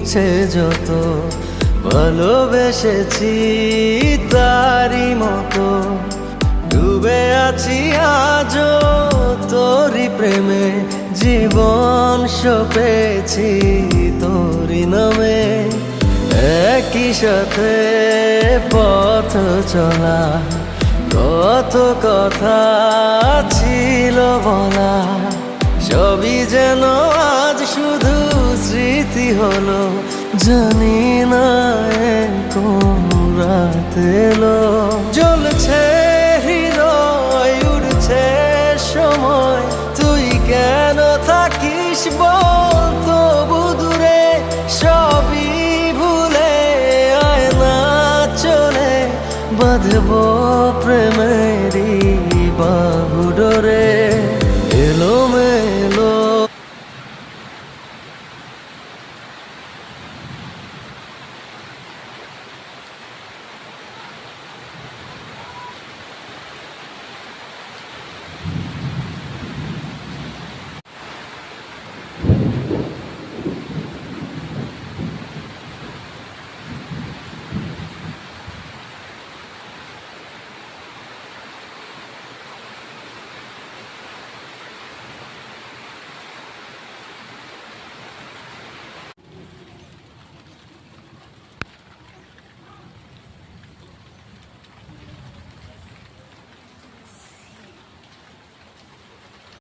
ইচ্ছে যত ভালোবেসেছি তারই মতো ডুবে আছি আজও তোরই প্রেমে জীবন সপেছি তোরই নামে একই সাথে পথ চলা কত কথা ছিল বলা সবই যেন আজ শুধু স্মৃতি হলো জানি না কোন রাত এলো জ্বলছে হৃদয় উড়ছে সময় তুই কেন থাকিস বল